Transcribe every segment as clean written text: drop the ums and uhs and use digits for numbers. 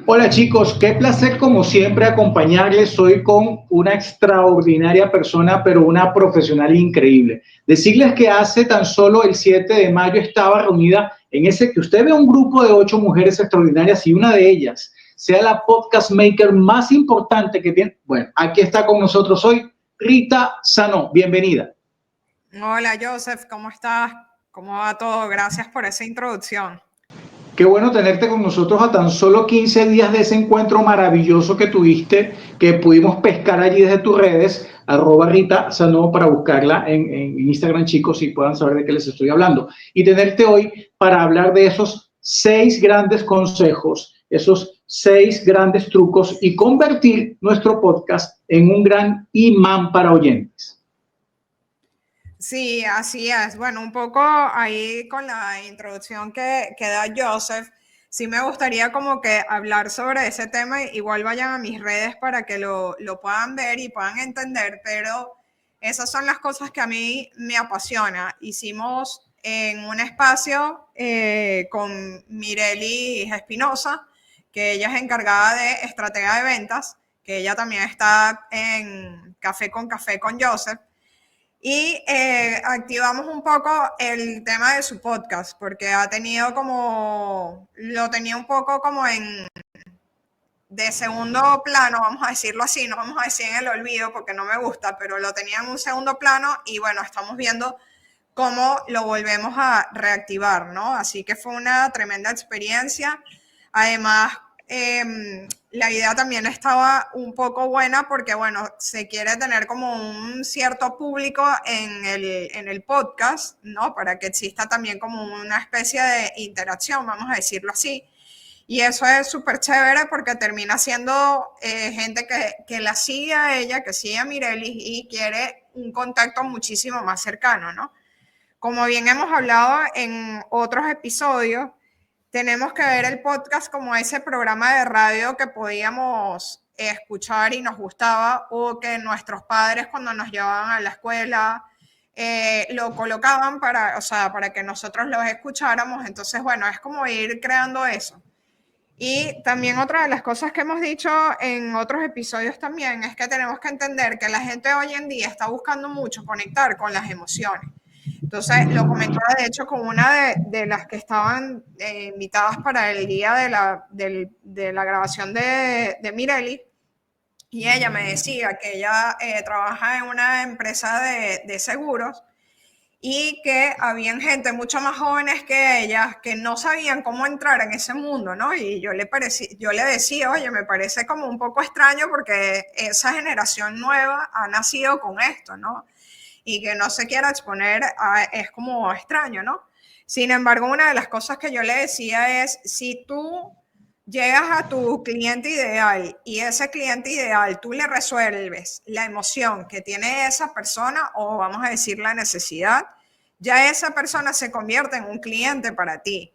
Hola chicos, qué placer como siempre acompañarles hoy con una extraordinaria persona, pero una profesional increíble. Decirles que hace tan solo el 7 de mayo estaba reunida en ese que usted ve un grupo de 8 mujeres extraordinarias y una de ellas sea la podcast maker más importante que tiene. Bueno, aquí está con nosotros hoy Rita Sanó. Bienvenida. Hola Joseph, ¿cómo estás? ¿Cómo va todo? Gracias por esa introducción. Qué bueno tenerte con nosotros a tan solo 15 días de ese encuentro maravilloso que tuviste, que pudimos pescar allí desde tus redes, @Rita Sanó, para buscarla en Instagram, chicos, y puedan saber de qué les estoy hablando. Y tenerte hoy para hablar de esos 6 grandes consejos, esos 6 grandes trucos y convertir nuestro podcast en un gran imán para oyentes. Sí, así es. Bueno, un poco ahí con la introducción que da Joseph, sí me gustaría como que hablar sobre ese tema. Igual vayan a mis redes para que lo puedan ver y puedan entender, pero esas son las cosas que a mí me apasiona. Hicimos en un espacio con Mireli Espinosa, que ella es encargada de estratega de ventas, que ella también está en Café con Joseph. Y activamos un poco el tema de su podcast, porque ha tenido lo tenía un poco como de segundo plano, vamos a decirlo así, no vamos a decir en el olvido porque no me gusta, pero lo tenía en un segundo plano y bueno, estamos viendo cómo lo volvemos a reactivar, ¿no? Así que fue una tremenda experiencia. Además, la idea también estaba un poco buena porque, bueno, se quiere tener como un cierto público en el podcast, ¿no? Para que exista también como una especie de interacción, vamos a decirlo así. Y eso es súper chévere porque termina siendo gente que la sigue a ella, que sigue a Mirelis y quiere un contacto muchísimo más cercano, ¿no? Como bien hemos hablado en otros episodios, tenemos que ver el podcast como ese programa de radio que podíamos escuchar y nos gustaba, o que nuestros padres cuando nos llevaban a la escuela lo colocaban para, o sea, para que nosotros los escucháramos. Entonces, bueno, es como ir creando eso. Y también otra de las cosas que hemos dicho en otros episodios también es que tenemos que entender que la gente hoy en día está buscando mucho conectar con las emociones. Entonces, lo comentaba de hecho con una de las que estaban invitadas para el día de la grabación de Mireli, y ella me decía que ella trabaja en una empresa de seguros y que habían gente mucho más jóvenes que ellas que no sabían cómo entrar en ese mundo, ¿no? Y yo le decía, oye, me parece como un poco extraño porque esa generación nueva ha nacido con esto, ¿no? Y que no se quiera exponer es como extraño, ¿no? Sin embargo, una de las cosas que yo le decía es, si tú llegas a tu cliente ideal y ese cliente ideal tú le resuelves la emoción que tiene esa persona, o vamos a decir la necesidad, ya esa persona se convierte en un cliente para ti.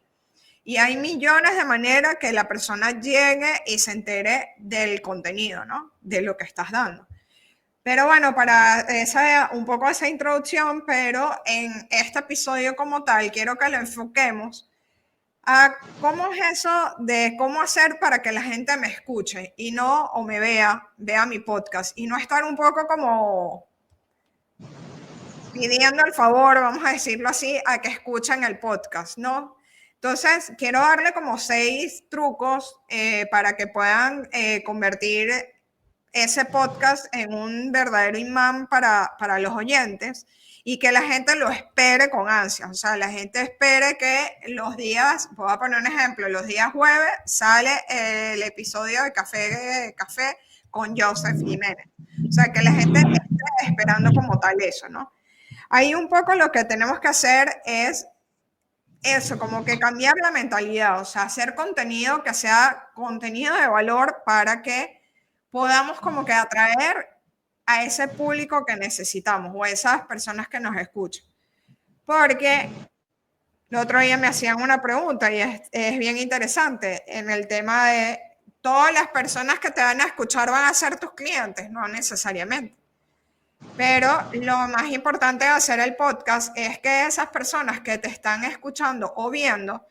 Y hay millones de maneras que la persona llegue y se entere del contenido, ¿no? De lo que estás dando. Pero bueno, para un poco esa introducción, pero en este episodio como tal, quiero que lo enfoquemos a cómo es eso de cómo hacer para que la gente me escuche y no, o me vea mi podcast, y no estar un poco como pidiendo el favor, vamos a decirlo así, a que escuchen el podcast, ¿no? Entonces, quiero darle como 6 trucos para que puedan convertir ese podcast en un verdadero imán para los oyentes y que la gente lo espere con ansias. O sea, la gente espere que los días, voy a poner un ejemplo, los días jueves sale el episodio de Café con Joseph Jiménez. O sea, que la gente esté esperando como tal eso, ¿no? Ahí un poco lo que tenemos que hacer es eso, como que cambiar la mentalidad, o sea, hacer contenido que sea contenido de valor para que podamos como que atraer a ese público que necesitamos o a esas personas que nos escuchan. Porque el otro día me hacían una pregunta y es bien interesante en el tema de todas las personas que te van a escuchar van a ser tus clientes, no necesariamente. Pero lo más importante de hacer el podcast es que esas personas que te están escuchando o viendo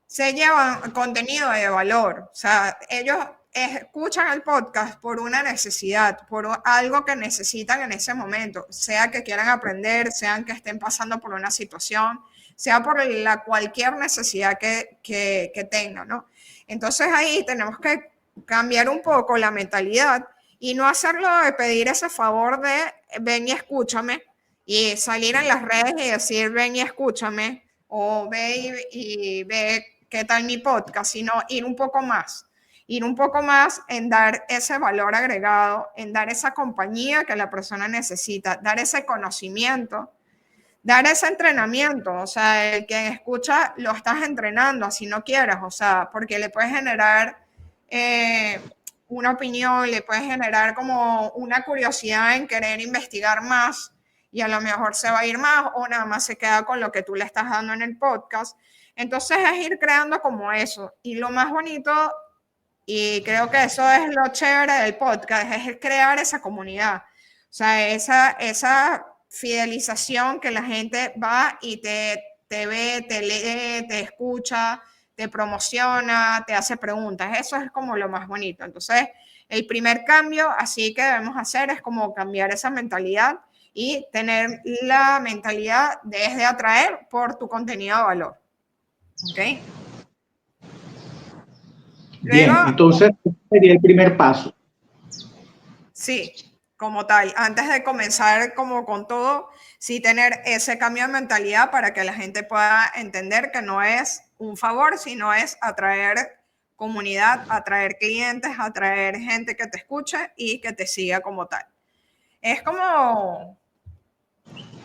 se llevan contenido de valor. O sea, ellos escuchan el podcast por una necesidad, por algo que necesitan en ese momento, sea que quieran aprender, sean que estén pasando por una situación, sea por cualquier necesidad que tengan, ¿no? Entonces ahí tenemos que cambiar un poco la mentalidad y no hacerlo de pedir ese favor de ven y escúchame y salir en las redes y decir ven y escúchame o ve y ve qué tal mi podcast, sino ir un poco más en dar ese valor agregado, en dar esa compañía que la persona necesita, dar ese conocimiento, dar ese entrenamiento. O sea, el que escucha lo estás entrenando, así no quieres, o sea, porque le puedes generar una opinión, le puedes generar como una curiosidad en querer investigar más y a lo mejor se va a ir más o nada más se queda con lo que tú le estás dando en el podcast. Entonces es ir creando como eso. Y lo más bonito, y creo que eso es lo chévere del podcast, es crear esa comunidad. O sea, esa fidelización que la gente va y te ve, te lee, te escucha, te promociona, te hace preguntas. Eso es como lo más bonito. Entonces, el primer cambio así que debemos hacer es como cambiar esa mentalidad y tener la mentalidad de atraer por tu contenido de valor. ¿Ok? Luego, Bien, entonces ese sería el primer paso. sí, como tal, antes de comenzar como con todo, sí tener ese cambio de mentalidad para que la gente pueda entender que no es un favor, sino es atraer comunidad, atraer clientes, atraer gente que te escuche y que te siga como tal. Es como,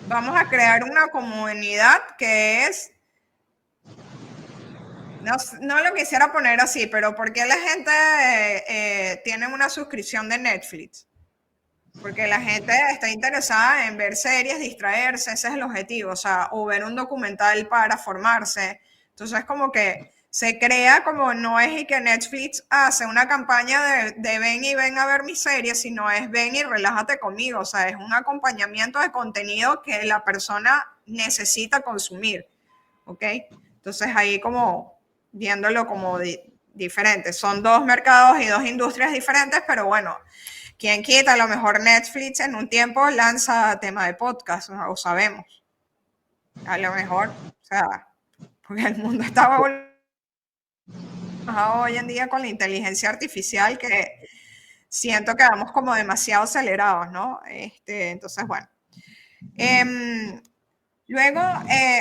vamos a crear una comunidad que es, no lo quisiera poner así, pero ¿por qué la gente tiene una suscripción de Netflix? Porque la gente está interesada en ver series, distraerse, ese es el objetivo, o sea, o ver un documental para formarse. Entonces, como que se crea como no es y que Netflix hace una campaña de ven y ven a ver mis series, sino es ven y relájate conmigo, o sea, es un acompañamiento de contenido que la persona necesita consumir, ¿ok? Entonces, ahí como viéndolo como diferente. Son dos mercados y dos industrias diferentes, pero bueno, quién quita, a lo mejor Netflix en un tiempo lanza tema de podcast, no lo sabemos. A lo mejor, o sea, porque el mundo estaba hoy en día con la inteligencia artificial que siento que vamos como demasiado acelerados, ¿no? Entonces, bueno. Luego,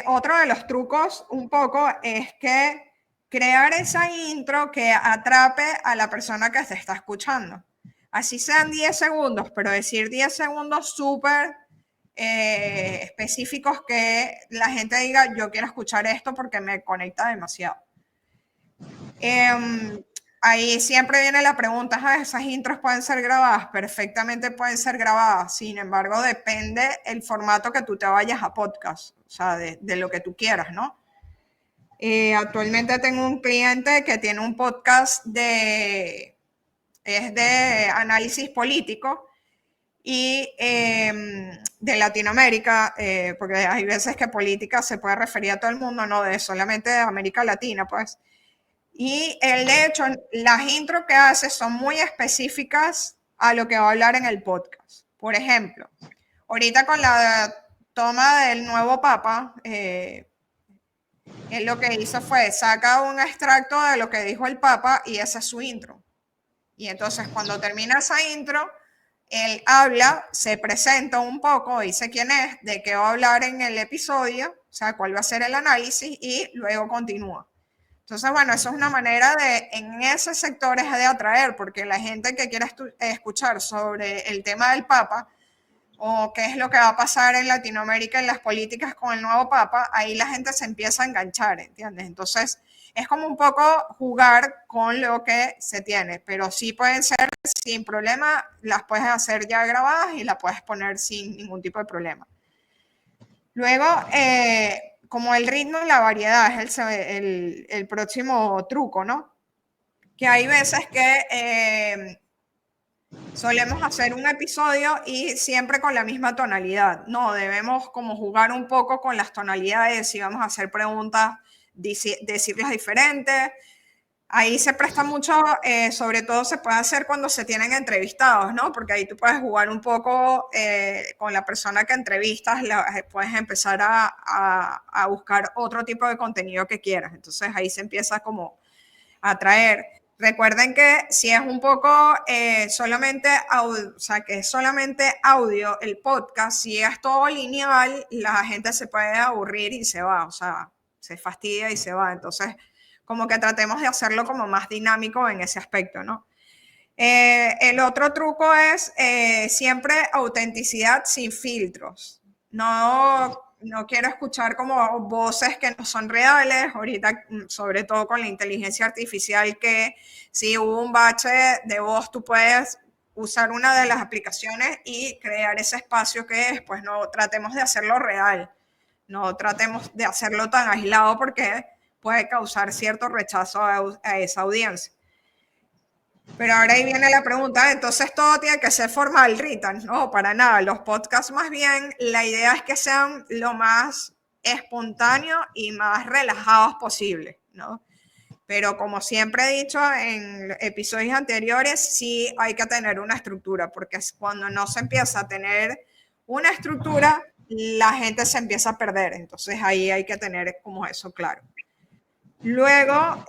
otro de los trucos un poco es que crear esa intro que atrape a la persona que se está escuchando. Así sean 10 segundos, pero decir 10 segundos súper específicos que la gente diga, yo quiero escuchar esto porque me conecta demasiado. Ahí siempre viene la pregunta, ¿esas intros pueden ser grabadas? Perfectamente pueden ser grabadas, sin embargo depende el formato que tú te vayas a podcast, o sea, de lo que tú quieras, ¿no? Actualmente tengo un cliente que tiene un podcast es de análisis político y de Latinoamérica, porque hay veces que política se puede referir a todo el mundo, no de solamente de América Latina, pues. Y él, de hecho, las intros que hace son muy específicas a lo que va a hablar en el podcast. Por ejemplo, ahorita con la toma del nuevo Papa, él lo que hizo fue saca un extracto de lo que dijo el Papa y esa es su intro. Y entonces cuando termina esa intro, él habla, se presenta un poco, dice quién es, de qué va a hablar en el episodio, o sea, cuál va a ser el análisis y luego continúa. Entonces, bueno, eso es una manera de, en ese sector es de atraer, porque la gente que quiere escuchar sobre el tema del Papa o qué es lo que va a pasar en Latinoamérica en las políticas con el nuevo Papa, ahí la gente se empieza a enganchar, ¿entiendes? Entonces, es como un poco jugar con lo que se tiene, pero sí pueden ser sin problema, las puedes hacer ya grabadas y las puedes poner sin ningún tipo de problema. Luego, como el ritmo y la variedad es el próximo truco, ¿no? Que hay veces que solemos hacer un episodio y siempre con la misma tonalidad. No, debemos como jugar un poco con las tonalidades y vamos a hacer preguntas decirlas diferentes. Ahí se presta mucho, sobre todo se puede hacer cuando se tienen entrevistados, ¿no? Porque ahí tú puedes jugar un poco con la persona que entrevistas, puedes empezar a buscar otro tipo de contenido que quieras. Entonces ahí se empieza como a traer. Recuerden que si es un poco solamente audio, o sea, que es solamente audio el podcast, si es todo lineal, la gente se puede aburrir y se va, o sea, se fastidia y se va. Entonces, como que tratemos de hacerlo como más dinámico en ese aspecto, ¿no? El otro truco es siempre autenticidad sin filtros. No quiero escuchar como voces que no son reales, ahorita sobre todo con la inteligencia artificial, que si hubo un bache de voz, tú puedes usar una de las aplicaciones y crear ese espacio que es, pues no tratemos de hacerlo real, no tratemos de hacerlo tan aislado porque puede causar cierto rechazo a esa audiencia. Pero ahora ahí viene la pregunta, entonces todo tiene que ser formal, Rita. No, para nada. Los podcasts más bien, la idea es que sean lo más espontáneos y más relajados posible, ¿no? Pero como siempre he dicho en episodios anteriores, sí hay que tener una estructura, porque cuando no se empieza a tener una estructura, la gente se empieza a perder. Entonces ahí hay que tener como eso claro. Luego,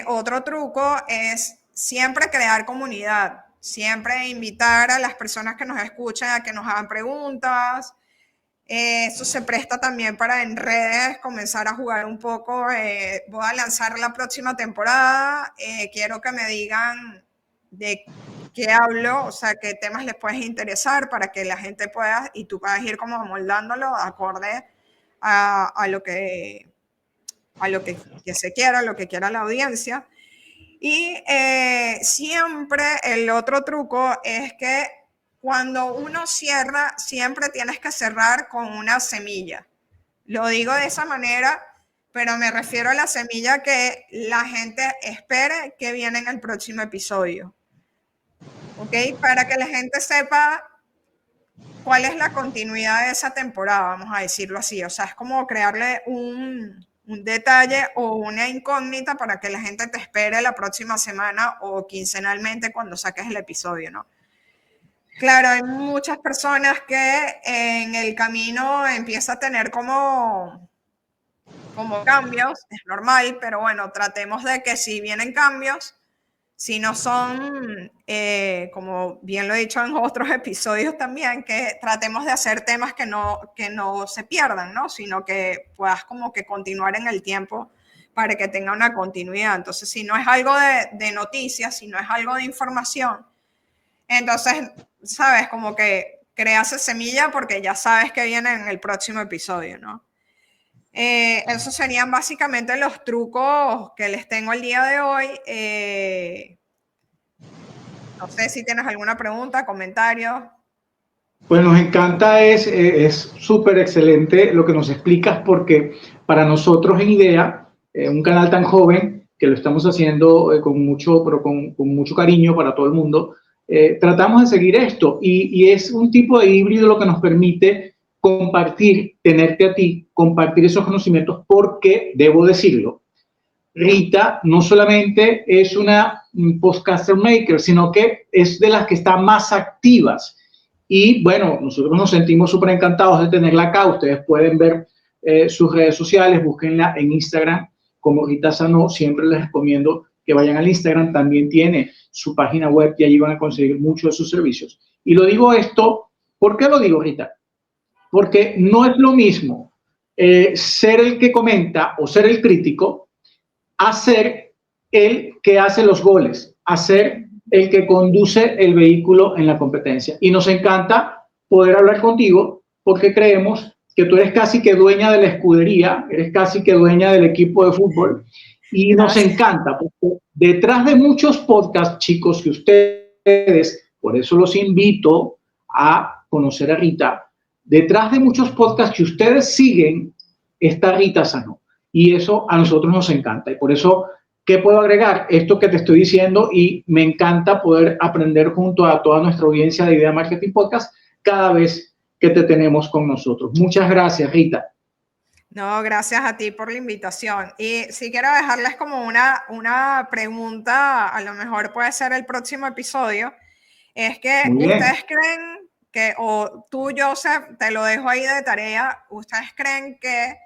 otro truco es siempre crear comunidad, siempre invitar a las personas que nos escuchan a que nos hagan preguntas. Eso se presta también para en redes comenzar a jugar un poco. Voy a lanzar la próxima temporada. Quiero que me digan de qué hablo, o sea, qué temas les puedes interesar para que la gente pueda y tú puedas ir como moldándolo acorde a lo que se quiera, lo que quiera la audiencia. Y siempre el otro truco es que cuando uno cierra, siempre tienes que cerrar con una semilla. Lo digo de esa manera, pero me refiero a la semilla que la gente espere que viene en el próximo episodio. ¿Ok? Para que la gente sepa cuál es la continuidad de esa temporada, vamos a decirlo así. O sea, es como crearle un detalle o una incógnita para que la gente te espere la próxima semana o quincenalmente cuando saques el episodio, ¿no? Claro, hay muchas personas que en el camino empieza a tener como cambios, es normal, pero bueno, tratemos de que si vienen cambios, si no son, como bien lo he dicho en otros episodios también, que tratemos de hacer temas que no se pierdan, ¿no? Sino que puedas como que continuar en el tiempo para que tenga una continuidad. Entonces, si no es algo de noticias, si no es algo de información, entonces, sabes, como que creas semilla porque ya sabes que viene en el próximo episodio, ¿no? Esos serían básicamente los trucos que les tengo el día de hoy. No sé si tienes alguna pregunta, comentario. Pues nos encanta, es súper excelente lo que nos explicas, porque para nosotros en IDEA, un canal tan joven que lo estamos haciendo con mucho cariño para todo el mundo, tratamos de seguir esto y es un tipo de híbrido lo que nos permite compartir, tenerte a ti, compartir esos conocimientos, porque debo decirlo, Rita no solamente es una podcaster maker, sino que es de las que está más activas. Y bueno, nosotros nos sentimos súper encantados de tenerla acá. Ustedes pueden ver sus redes sociales, búsquenla en Instagram como Rita Sanó. Siempre les recomiendo que vayan al Instagram. También tiene su página web y allí van a conseguir muchos de sus servicios. Y lo digo esto, ¿por qué lo digo, Rita? Porque no es lo mismo ser el que comenta o ser el crítico a ser el que hace los goles, a ser el que conduce el vehículo en la competencia. Y nos encanta poder hablar contigo porque creemos que tú eres casi que dueña de la escudería, eres casi que dueña del equipo de fútbol y nos encanta porque detrás de muchos podcasts, chicos, que ustedes, por eso los invito a conocer a Rita, detrás de muchos podcasts que ustedes siguen está Rita Sanó. Y eso a nosotros nos encanta. Y por eso, ¿qué puedo agregar? Esto que te estoy diciendo, y me encanta poder aprender junto a toda nuestra audiencia de Idea Marketing Podcast cada vez que te tenemos con nosotros. Muchas gracias, Rita. No, gracias a ti por la invitación. Y sí quiero dejarles como una pregunta, a lo mejor puede ser el próximo episodio, es que Muy bien. ustedes creen que, o tú, Joseph, te lo dejo ahí de tarea, ustedes creen que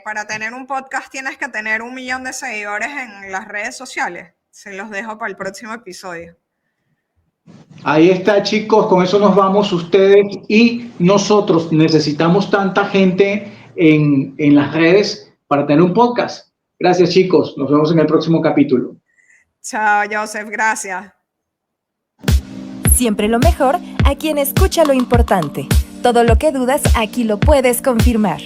para tener un podcast tienes que tener 1 millón de seguidores en las redes sociales. Se los dejo para el próximo episodio. Ahí está, chicos, con eso nos vamos ustedes y nosotros. Necesitamos tanta gente en las redes para tener un podcast. Gracias, chicos. Nos vemos en el próximo capítulo. Chao, Joseph, gracias. Siempre lo mejor a quien escucha lo importante. Todo lo que dudas aquí lo puedes confirmar.